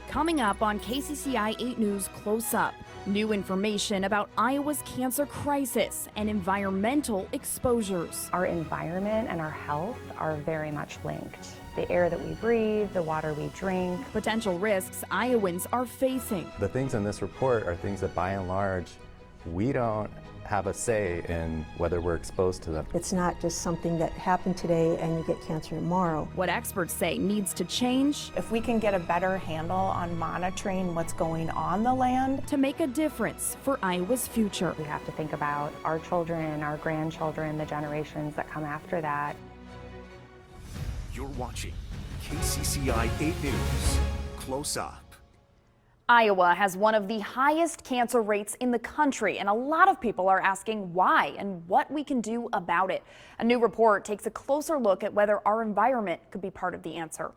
Coming up on KCCI 8 News Close Up, new information about Iowa's cancer crisis and environmental exposures. Our environment and our health are very much linked. The air that we breathe, the water we drink. Potential risks Iowans are facing. The things in this report are things that by and large, we don't have a say in whether we're exposed to them. It's not just something that happened today and you get cancer tomorrow. What experts say needs to change if we can get a better handle on monitoring what's going on the land to make a difference for Iowa's future. We have to think about our children, our grandchildren, the generations that come after that. You're watching KCCI 8 News Close Up. Iowa has one of the highest cancer rates in the country, and a lot of people are asking why and what we can do about it. A new report takes a closer look at whether our environment could be part of the answer.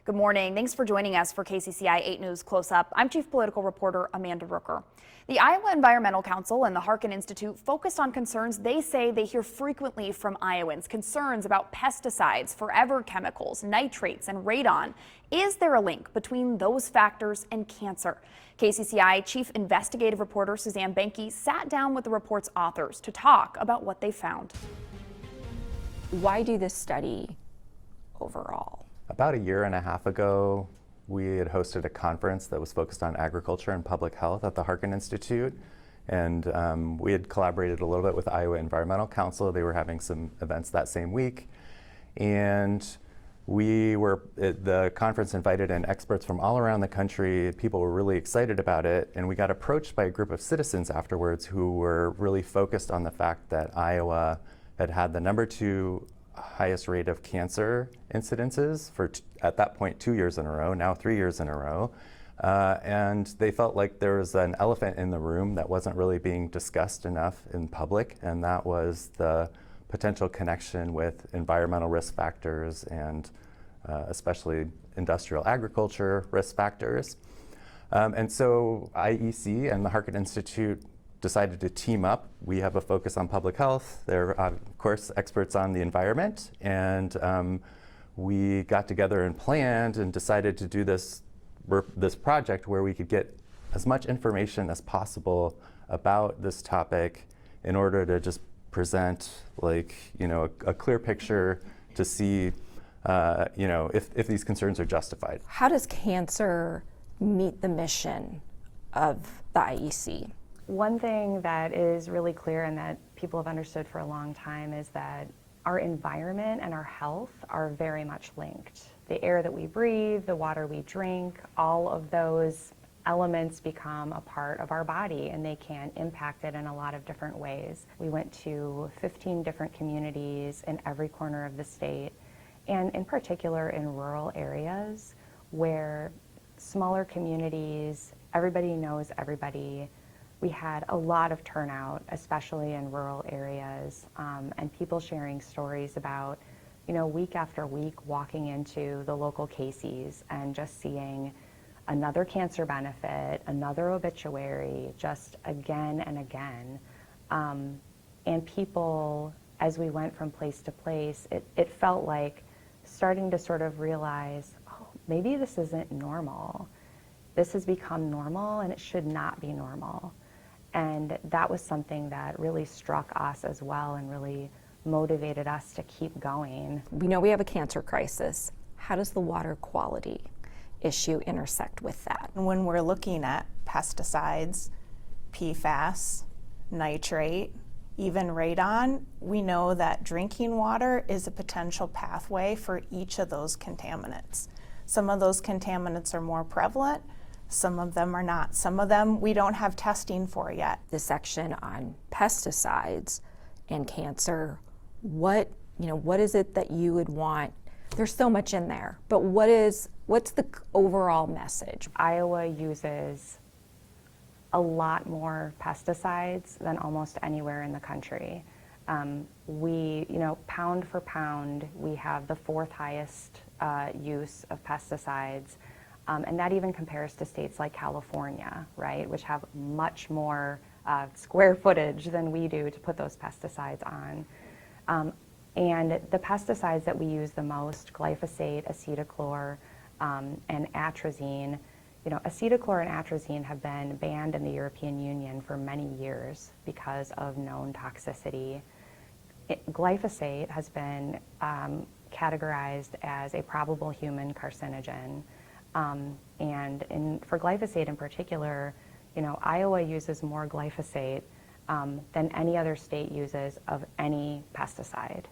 Good morning. Thanks for joining us for KCCI 8 News Close Up. I'm Chief Political Reporter Amanda Rooker. The Iowa Environmental Council and the Harkin Institute focused on concerns they say they hear frequently from Iowans, concerns about pesticides, forever chemicals, nitrates, and radon. Is there a link between those factors and cancer? KCCI Chief Investigative Reporter Suzanne Benke sat down with the report's authors to talk about what they found. Why do this study overall? About a year and a half ago, we had hosted a conference that was focused on agriculture and public health at the Harkin Institute. And we had collaborated a little bit with Iowa Environmental Council. They were having some events that same week. And the conference invited in experts from all around the country. People were really excited about it. And we got approached by a group of citizens afterwards who were really focused on the fact that Iowa had had the #2 highest rate of cancer incidences for, at that point, 2 years in a row, now 3 years in a row. And they felt like there was an elephant in the room that wasn't really being discussed enough in public, and that was the potential connection with environmental risk factors and especially industrial agriculture risk factors. And so IEC and the Harkin Institute decided to team up. We have a focus on public health. They're, of course, experts on the environment. And we got together and planned and decided to do this project where we could get as much information as possible about this topic in order to just present a clear picture to see if these concerns are justified. How does cancer meet the mission of the IEC? One thing that is really clear and that people have understood for a long time is that our environment and our health are very much linked. The air that we breathe, the water we drink, all of those elements become a part of our body and they can impact it in a lot of different ways. We went to 15 different communities in every corner of the state, and in particular in rural areas where smaller communities, everybody knows everybody. We had a lot of turnout, especially in rural areas, and people sharing stories about, week after week walking into the local Casey's and just seeing another cancer benefit, another obituary, just again and again. And people, as we went from place to place, it felt like starting to sort of realize, oh, maybe this isn't normal. This has become normal and it should not be normal. And that was something that really struck us as well and really motivated us to keep going. We know we have a cancer crisis. How does the water quality issue intersect with that? when we're looking at pesticides, PFAS, nitrate, even radon. We know that drinking water is a potential pathway for each of those contaminants. Some of those contaminants are more prevalent, some of them are not. Some of them we don't have testing for yet. The section on pesticides and cancer, what is it that you would want? There's so much in there, but what's the overall message? Iowa uses a lot more pesticides than almost anywhere in the country. We, pound for pound, we have the 4th highest use of pesticides. And that even compares to states like California, right, which have much more square footage than we do to put those pesticides on. And the pesticides that we use the most, glyphosate, acetochlor, and atrazine, Acetylchlor and atrazine have been banned in the European Union for many years because of known toxicity. Glyphosate has been categorized as a probable human carcinogen. For glyphosate in particular, Iowa uses more glyphosate than any other state uses of any pesticide.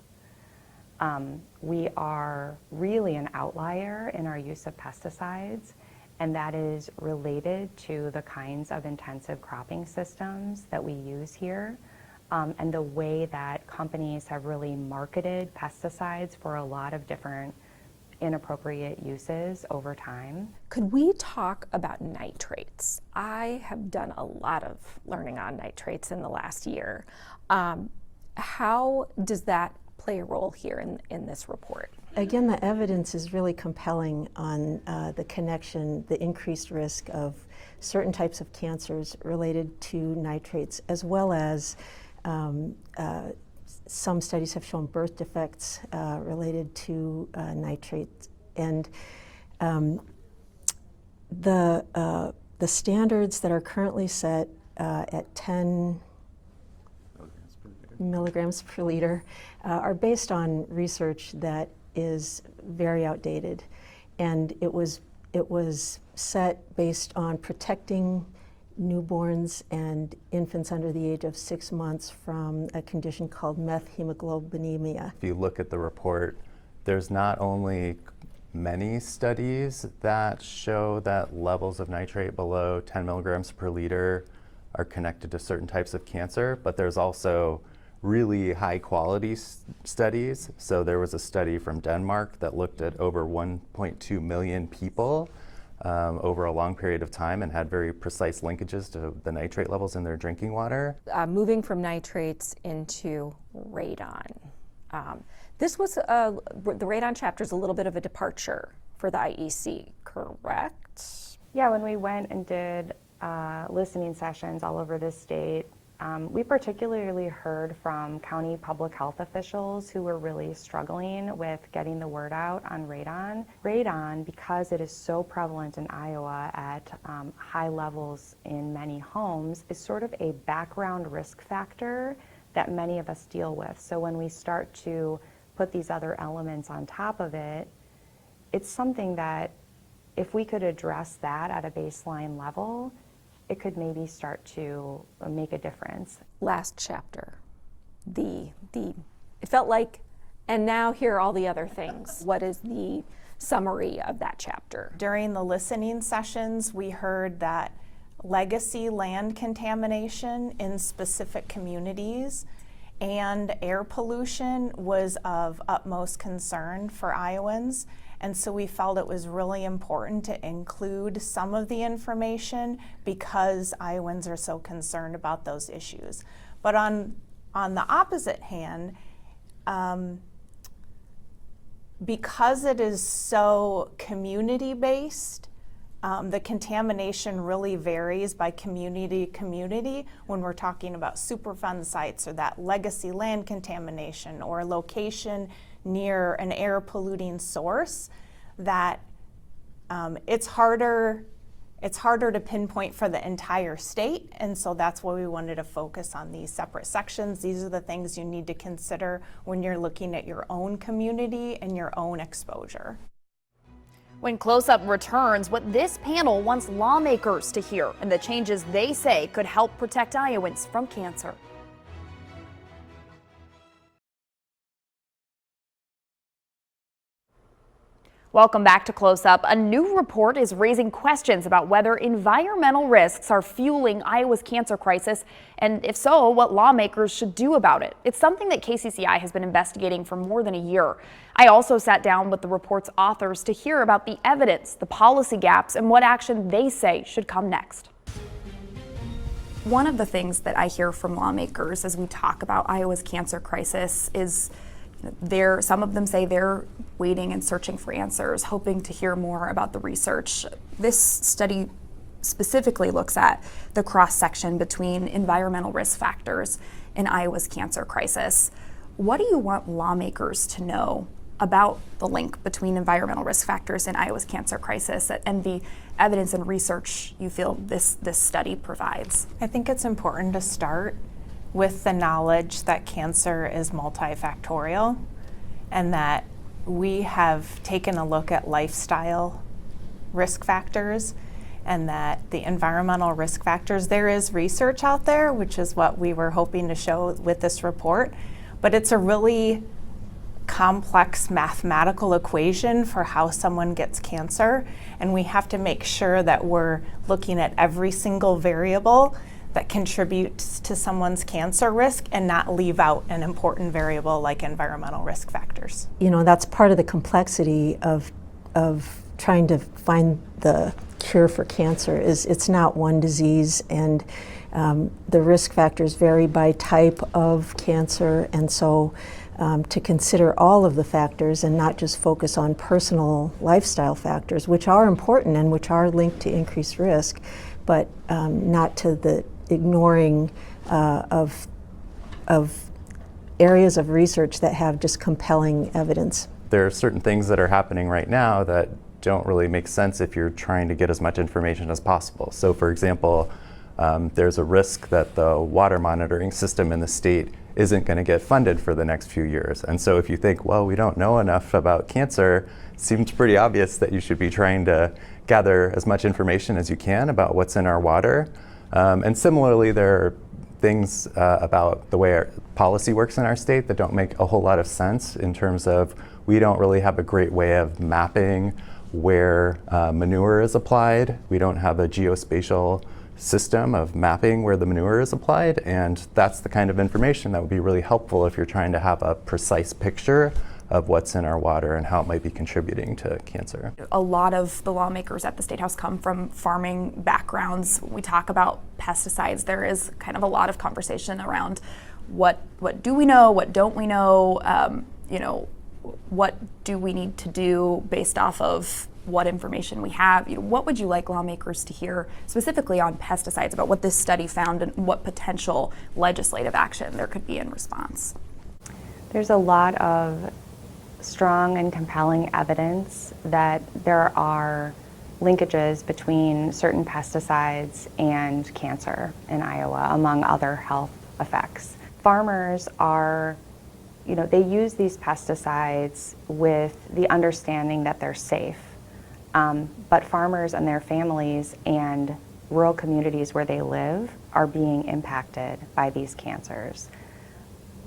We are really an outlier in our use of pesticides, and that is related to the kinds of intensive cropping systems that we use here, and the way that companies have really marketed pesticides for a lot of different inappropriate uses over time. Could we talk about nitrates? I have done a lot of learning on nitrates in the last year. How does that play a role here in this report? Again, the evidence is really compelling on the connection, the increased risk of certain types of cancers related to nitrates, as well as some studies have shown birth defects related to nitrates. And the standards that are currently set at 10 milligrams per liter are based on research that is very outdated, and it was set based on protecting newborns and infants under the age of 6 months from a condition called methemoglobinemia. If you look at the report, there's not only many studies that show that levels of nitrate below 10 milligrams per liter are connected to certain types of cancer, but there's also really high quality studies. So there was a study from Denmark that looked at over 1.2 million people over a long period of time and had very precise linkages to the nitrate levels in their drinking water. Moving from nitrates into radon. This was, the radon chapter is a little bit of a departure for the IEC, correct? Yeah, when we went and did listening sessions all over the state, we particularly heard from county public health officials who were really struggling with getting the word out on radon. Radon, because it is so prevalent in Iowa at high levels in many homes, is sort of a background risk factor that many of us deal with. So when we start to put these other elements on top of it, it's something that if we could address that at a baseline level, it could maybe start to make a difference. Last chapter, it felt like, and now here are all the other things. What is the summary of that chapter? During the listening sessions, we heard that legacy land contamination in specific communities and air pollution was of utmost concern for Iowans. And so we felt it was really important to include some of the information because Iowans are so concerned about those issues. But on the opposite hand, because it is so community-based, the contamination really varies by community to community when we're talking about Superfund sites or that legacy land contamination or a location near an air polluting source, that it's harder to pinpoint for the entire state, and so that's why we wanted to focus on these separate sections. These are the things you need to consider when you're looking at your own community and your own exposure. When Close Up returns, what this panel wants lawmakers to hear and the changes they say could help protect Iowans from cancer. Welcome back to Close Up. A new report is raising questions about whether environmental risks are fueling Iowa's cancer crisis, and if so, what lawmakers should do about it. It's something that KCCI has been investigating for more than a year. I also sat down with the report's authors to hear about the evidence, the policy gaps, and what action they say should come next. One of the things that I hear from lawmakers as we talk about Iowa's cancer crisis is some of them say they're waiting and searching for answers, hoping to hear more about the research. This study specifically looks at the cross-section between environmental risk factors in Iowa's cancer crisis. What do you want lawmakers to know about the link between environmental risk factors and Iowa's cancer crisis and the evidence and research you feel this study provides? I think it's important to start with the knowledge that cancer is multifactorial and that we have taken a look at lifestyle risk factors and that the environmental risk factors, there is research out there, which is what we were hoping to show with this report, but it's a really complex mathematical equation for how someone gets cancer, and we have to make sure that we're looking at every single variable that contributes to someone's cancer risk and not leave out an important variable like environmental risk factors. You know, that's part of the complexity of trying to find the cure for cancer. Is it's not one disease, and the risk factors vary by type of cancer, and so to consider all of the factors and not just focus on personal lifestyle factors, which are important and which are linked to increased risk, but not to the ignoring of areas of research that have just compelling evidence. There are certain things that are happening right now that don't really make sense if you're trying to get as much information as possible. So for example, there's a risk that the water monitoring system in the state isn't going to get funded for the next few years. And so if you think, well, we don't know enough about cancer, it seems pretty obvious that you should be trying to gather as much information as you can about what's in our water. And similarly, there are things about the way our policy works in our state that don't make a whole lot of sense in terms of we don't really have a great way of mapping where manure is applied. We don't have a geospatial system of mapping where the manure is applied, and that's the kind of information that would be really helpful if you're trying to have a precise picture of what's in our water and how it might be contributing to cancer. A lot of the lawmakers at the State House come from farming backgrounds. When we talk about pesticides, there is kind of a lot of conversation around what do we know, what don't we know, what do we need to do based off of what information we have. What would you like lawmakers to hear specifically on pesticides about what this study found and what potential legislative action there could be in response? There's a lot of strong and compelling evidence that there are linkages between certain pesticides and cancer in Iowa, among other health effects. Farmers are, they use these pesticides with the understanding that they're safe. But farmers and their families and rural communities where they live are being impacted by these cancers.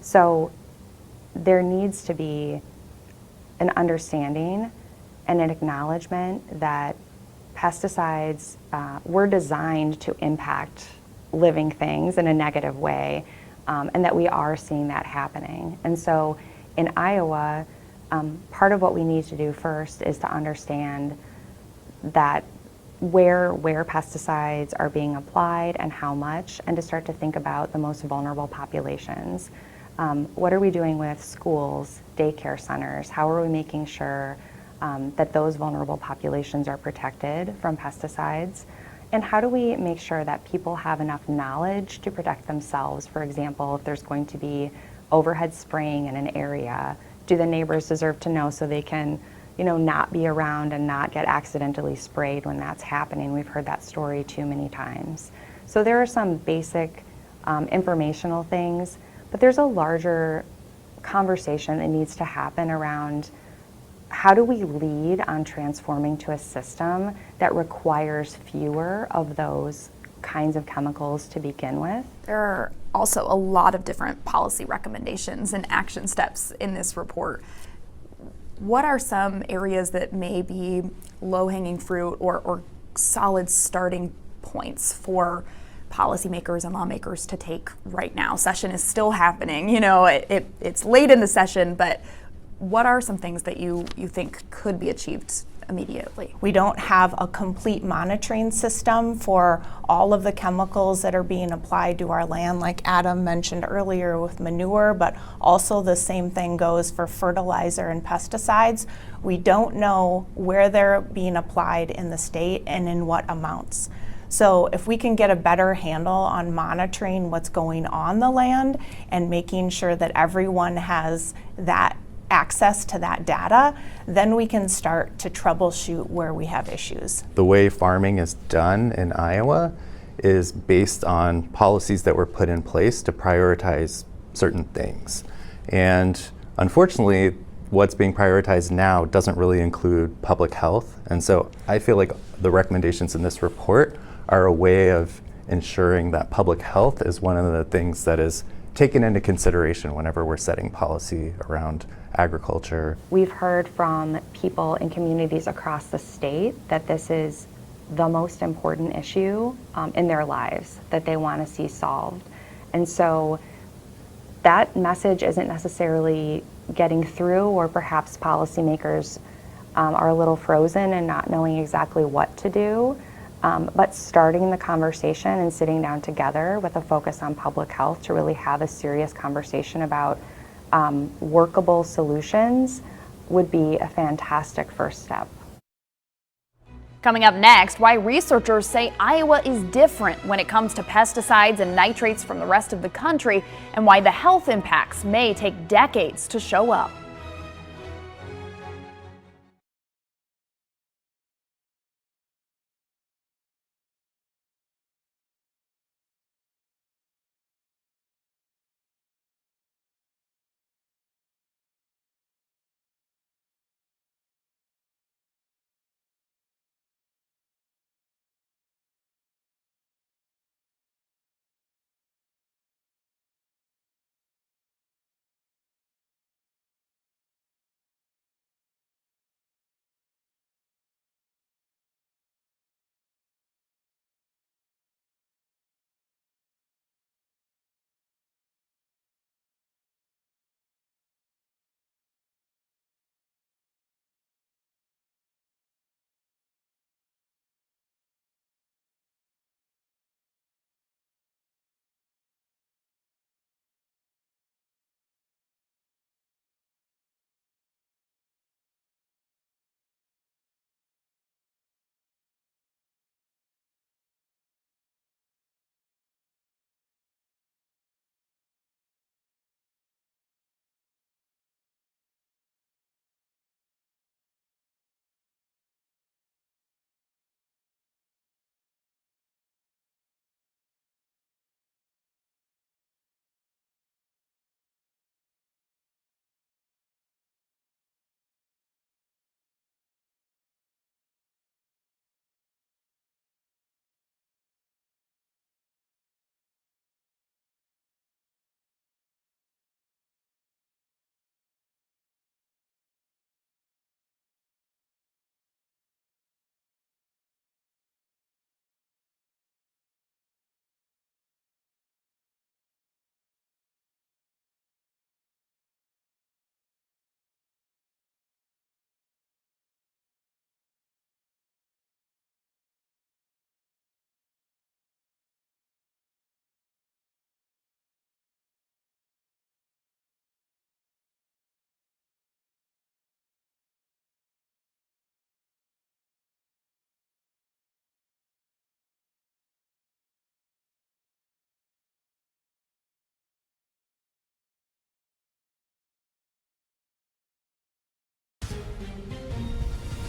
So there needs to be an understanding and an acknowledgement that pesticides were designed to impact living things in a negative way, and that we are seeing that happening. And so in Iowa, part of what we need to do first is to understand that where pesticides are being applied and how much, and to start to think about the most vulnerable populations. What are we doing with schools, daycare centers? How are we making sure that those vulnerable populations are protected from pesticides? And how do we make sure that people have enough knowledge to protect themselves? For example, if there's going to be overhead spraying in an area, do the neighbors deserve to know so they can not be around and not get accidentally sprayed when that's happening? We've heard that story too many times. So there are some basic informational things, but there's a larger conversation that needs to happen around how do we lead on transforming to a system that requires fewer of those kinds of chemicals to begin with. There are also a lot of different policy recommendations and action steps in this report. What are some areas that may be low-hanging fruit or solid starting points for policymakers and lawmakers to take right now? Session is still happening. It's late in the session, but what are some things that you think could be achieved immediately? We don't have a complete monitoring system for all of the chemicals that are being applied to our land, like Adam mentioned earlier with manure, but also the same thing goes for fertilizer and pesticides. We don't know where they're being applied in the state and in what amounts. So if we can get a better handle on monitoring what's going on the land and making sure that everyone has that access to that data, then we can start to troubleshoot where we have issues. The way farming is done in Iowa is based on policies that were put in place to prioritize certain things. And unfortunately, what's being prioritized now doesn't really include public health. And so I feel like the recommendations in this report are a way of ensuring that public health is one of the things that is taken into consideration whenever we're setting policy around agriculture. We've heard from people in communities across the state that this is the most important issue in their lives that they want to see solved. And so that message isn't necessarily getting through, or perhaps policymakers are a little frozen and not knowing exactly what to do. But starting the conversation and sitting down together with a focus on public health to really have a serious conversation about workable solutions would be a fantastic first step. Coming up next, why researchers say Iowa is different when it comes to pesticides and nitrates from the rest of the country, and why the health impacts may take decades to show up.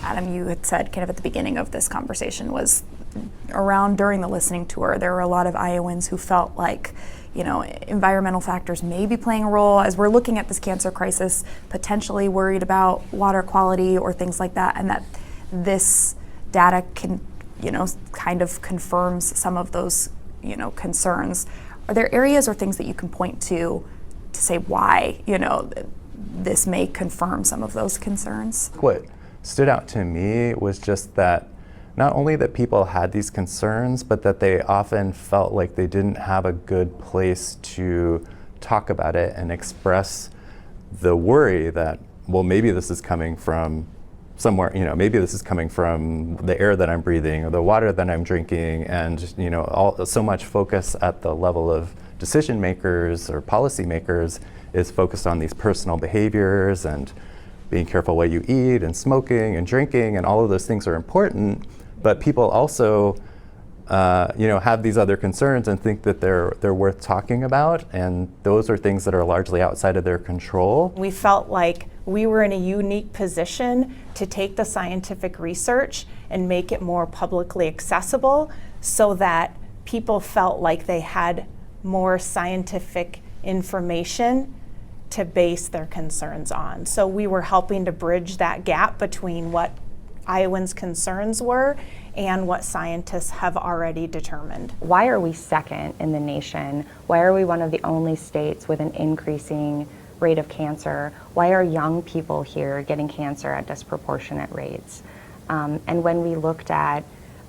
Adam, you had said kind of at the beginning of this conversation was around during the listening tour, there were a lot of Iowans who felt like, you know, environmental factors may be playing a role as we're looking at this cancer crisis, potentially worried about water quality or things like that, and that this data can, you know, kind of confirms some of those, you know, concerns. Are there areas or things that you can point to say why, you know, this may confirm some of those concerns? What stood out to me was just that not only that people had these concerns, but that they often felt like they didn't have a good place to talk about it and express the worry that, well, maybe this is coming from somewhere, you know, maybe this is coming from the air that I'm breathing or the water that I'm drinking, and, you know, so much focus at the level of decision makers or policy makers is focused on these personal behaviors and being careful what you eat and smoking and drinking, and all of those things are important, but people also have these other concerns and think that they're worth talking about, and those are things that are largely outside of their control. We felt like we were in a unique position to take the scientific research and make it more publicly accessible so that people felt like they had more scientific information to base their concerns on. So we were helping to bridge that gap between what Iowans' concerns were and what scientists have already determined. Why are we second in the nation? Why are we one of the only states with an increasing rate of cancer? Why are young people here getting cancer at disproportionate rates? And when we looked at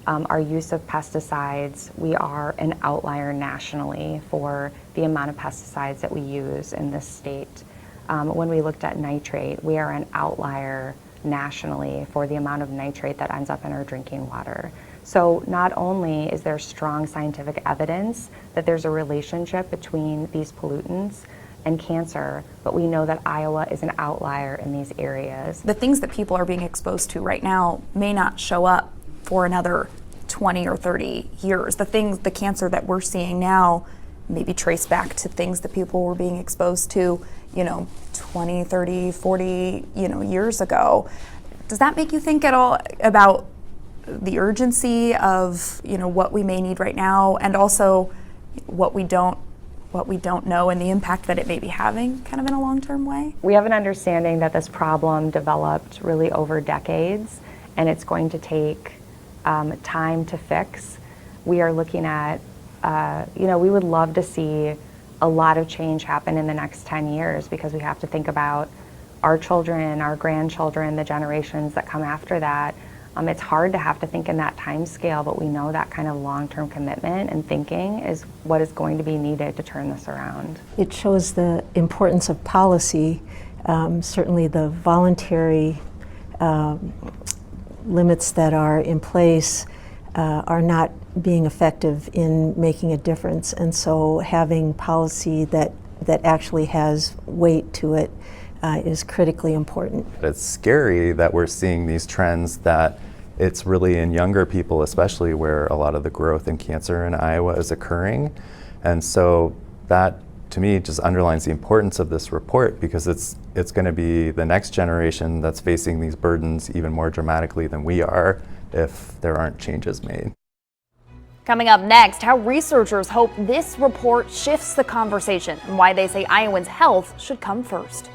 our use of pesticides, we are an outlier nationally for the amount of pesticides that we use in this state. When we looked at nitrate, we are an outlier nationally for the amount of nitrate that ends up in our drinking water. So not only is there strong scientific evidence that there's a relationship between these pollutants and cancer, but we know that Iowa is an outlier in these areas. The things that people are being exposed to right now may not show up for another 20 or 30 years. The cancer that we're seeing now maybe trace back to things that people were being exposed to, 20, 30, 40, years ago. Does that make you think at all about the urgency of, what we may need right now, and also what we don't know and the impact that it may be having kind of in a long-term way? We have an understanding that this problem developed really over decades, and it's going to take time to fix. We are looking at, we would love to see a lot of change happen in the next 10 years because we have to think about our children, our grandchildren, the generations that come after that. It's hard to have to think in that time scale, but we know that kind of long-term commitment and thinking is what is going to be needed to turn this around. It shows the importance of policy. Certainly the voluntary limits that are in place are not being effective in making a difference, and so having policy that actually has weight to it is critically important. It's scary that we're seeing these trends, that it's really in younger people especially where a lot of the growth in cancer in Iowa is occurring. And so that, to me, just underlines the importance of this report, because it's going to be the next generation that's facing these burdens even more dramatically than we are if there aren't changes made. Coming up next, how researchers hope this report shifts the conversation and why they say Iowans' health should come first.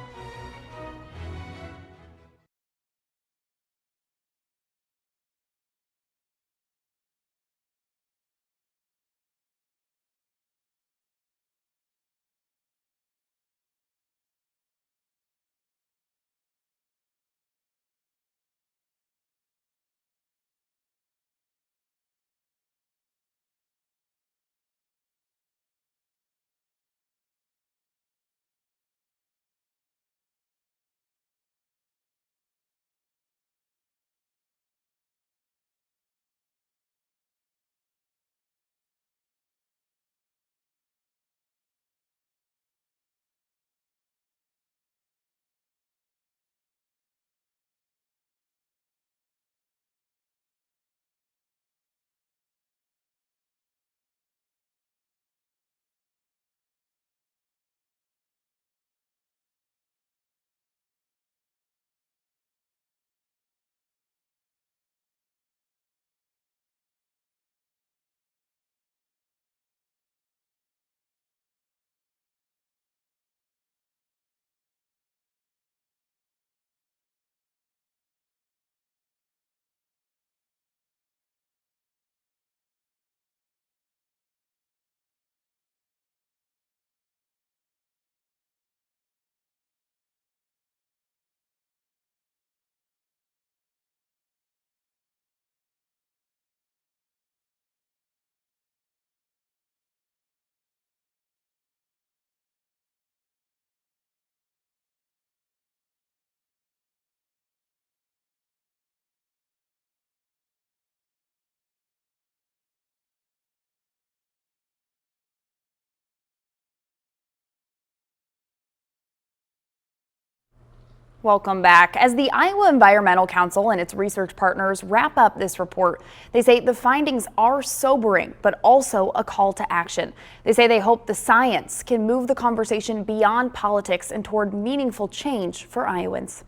Welcome back. As the Iowa Environmental Council and its research partners wrap up this report, they say the findings are sobering, but also a call to action. They say they hope the science can move the conversation beyond politics and toward meaningful change for Iowans.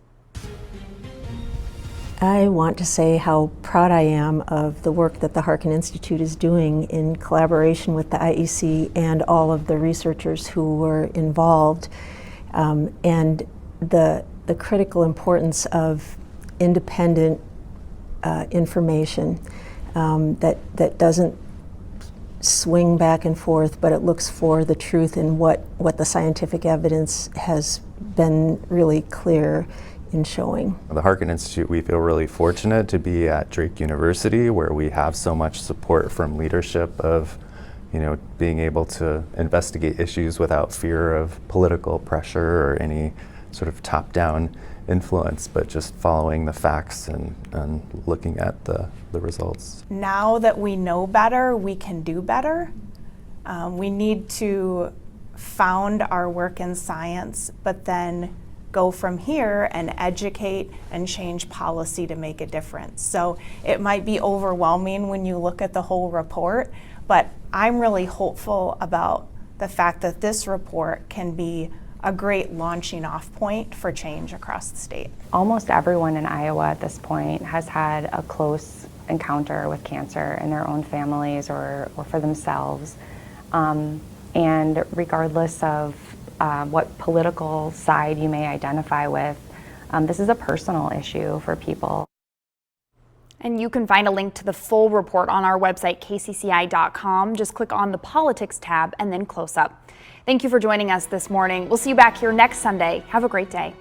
I want to say how proud I am of the work that the Harkin Institute is doing in collaboration with the IEC and all of the researchers who were involved, and the critical importance of independent information that doesn't swing back and forth, but it looks for the truth in what the scientific evidence has been really clear in showing. The Harkin Institute, we feel really fortunate to be at Drake University, where we have so much support from leadership of, being able to investigate issues without fear of political pressure or any sort of top-down influence, but just following the facts and looking at the results. Now that we know better, we can do better. We need to found our work in science, but then go from here and educate and change policy to make a difference. So it might be overwhelming when you look at the whole report, but I'm really hopeful about the fact that this report can be a great launching off point for change across the state. Almost everyone in Iowa at this point has had a close encounter with cancer in their own families or for themselves. And regardless of what political side you may identify with, this is a personal issue for people. And you can find a link to the full report on our website, kcci.com. Just click on the Politics tab and then Close Up. Thank you for joining us this morning. We'll see you back here next Sunday. Have a great day.